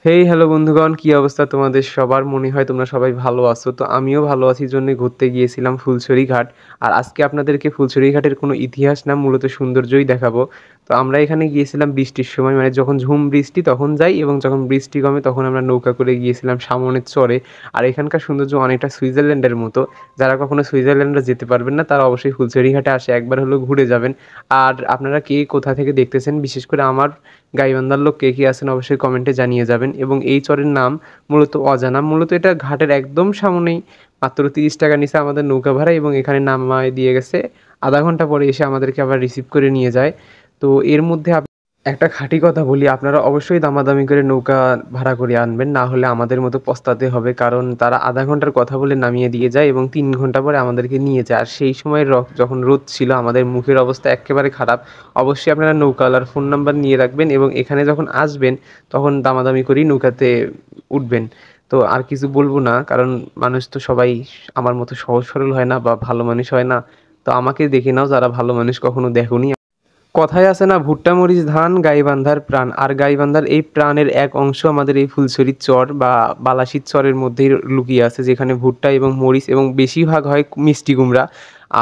Hey hello বন্ধুগণ, কি অবস্থা তোমাদের সবার? মনে হয় তোমরা সবাই ভালো আছো। তো আমিও ভালো আছি জন্যে ঘুরতে গিয়েছিলাম ফুলছড়ি ঘাট। আর আজকে আপনাদেরকে ফুলছড়ি ঘাটের কোনো ইতিহাস না, মূলত সৌন্দর্যই দেখাবো। তো আমরা এখানে গিয়েছিলাম বৃষ্টির সময়, মানে যখন ঝুম বৃষ্টি তখন যাই, এবং যখন বৃষ্টি কমে তখন আমরা নৌকা করে গিয়েছিলাম সামনের চরে। আর এখানকার সৌন্দর্য অনেকটা সুইজারল্যান্ডের মতো। যারা কখনো সুইজারল্যান্ডে যেতে পারবেন না তারা অবশ্যই ফুলছড়ি ঘাটে আসে একবার হলেও ঘুরে যাবেন। আর আপনারা কে কোথা থেকে দেখতেছেন, বিশেষ করে আমার গাইবান্ধার লোক কে কে আছেন অবশ্যই কমেন্টে জানিয়ে যাবেন। এবং এই চরের নাম মূলত অজানা, মূলত এটা ঘাটের একদম সামনেই, মাত্র 30 টাকা নিচে আমাদের নৌকা ভাড়া, এবং এখানে নামায় দিয়ে গেছে। আধা ঘন্টা পরে এসে আমাদেরকে আবার রিসিভ করে নিয়ে যায়। তো এর মধ্যে একটা খাঁটি কথা বলি, আপনারা অবশ্যই দামাদামি করে নৌকা ভাড়া করে আনবেন, না হলে আমাদের মতো পস্তাতে হবে। কারণ তারা আধা ঘন্টার কথা বলে নামিয়ে দিয়ে যায় এবং 3 ঘন্টা পরে আমাদেরকে নিয়ে যায়। আর সেই সময় যখন রোদ ছিল, আমাদের মুখের অবস্থা একেবারে খারাপ। অবশ্যই আপনারা নৌকাওয়ালার ফোন নাম্বার নিয়ে রাখবেন, এবং এখানে যখন আসবেন তখন দামাদামি করেই নৌকাতে উঠবেন। তো আর কিছু বলবো না, কারণ মানুষ তো সবাই আমার মতো সহজ সরল হয় না বা ভালো মানুষ হয় না। তো আমাকে দেখে নাও যারা ভালো মানুষ কখনো দেখোনি। কথায় আছে না, ভুট্টা মরিচ ধান গাইবান্ধার প্রাণ। আর গাইবান্ধার এই প্রাণের এক অংশ আমাদের এই ফুলছড়ির চর বা বালাসির চরের মধ্যেই লুকিয়ে আছে, যেখানে ভুট্টা এবং মরিচ এবং বেশিরভাগ হয় মিষ্টি কুমড়া।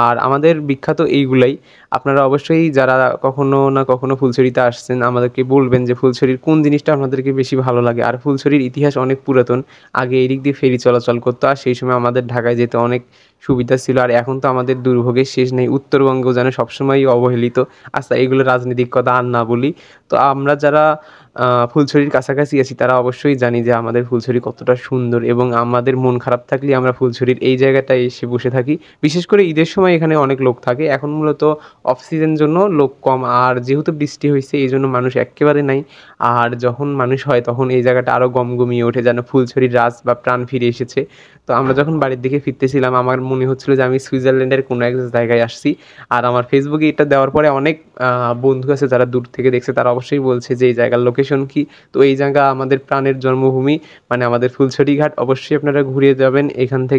আর আমাদের বিখ্যাত এইগুলাই। আপনারা অবশ্যই যারা কখনো না কখনো ফুলছড়িতে আসছেন আমাদেরকে বলবেন যে ফুলছড়ির কোন জিনিসটা আপনাদেরকে বেশি ভালো লাগে। আর ফুলছড়ির ইতিহাস অনেক পুরাতন। আগে এদিক দিয়ে ফেরি চলাচল করতো, আর সেই সময় আমাদের ঢাকায় যেতে অনেক সুবিধা ছিল। আর এখন তো আমাদের দুর্ভোগের শেষ নেই, উত্তরবঙ্গ যেন সবসময়ই অবহেলিত। আচ্ছা, এগুলো রাজনৈতিক কথা আর না বলি। তো আমরা যারা ফুলছড়ির কাছাকাছি আছি তারা অবশ্যই জানি যে আমাদের ফুলছড়ি কতটা সুন্দর, এবং আমাদের মন খারাপ থাকলে আমরা ফুলছড়ির এই জায়গাটায় এসে বসে থাকি। বিশেষ করে ঈদের সময় এখানে অনেক লোক থাকে। এখন মূলত অফ সিজন জন্য লোক কম, আর যেহেতু বৃষ্টি হয়েছে এই জন্য মানুষ একেবারে নাই। আর যখন মানুষ হয় তখন এই জায়গাটা আরও গমগমিয়ে ওঠে, যেন ফুলছড়ির রাজ বা প্রাণ ফিরে এসেছে। তো আমরা যখন বাড়ির দিকে ফিরতেছিলাম আমার মনে হচ্ছিল যে আমি সুইজারল্যান্ডের কোনো এক জায়গায় আসছি। আর আমার ফেসবুকে এটা দেওয়ার পরে অনেক বন্ধু আছে যারা দূর থেকে দেখছে, তারা অবশ্যই বলছে যে এই জায়গার লোকেশন কি। তো এই জায়গা আমাদের প্রাণের জন্মভূমি, মানে আমাদের ফুলছড়ি ঘাট। অবশ্যই আপনারা ঘুরে যাবেন এখান থেকে।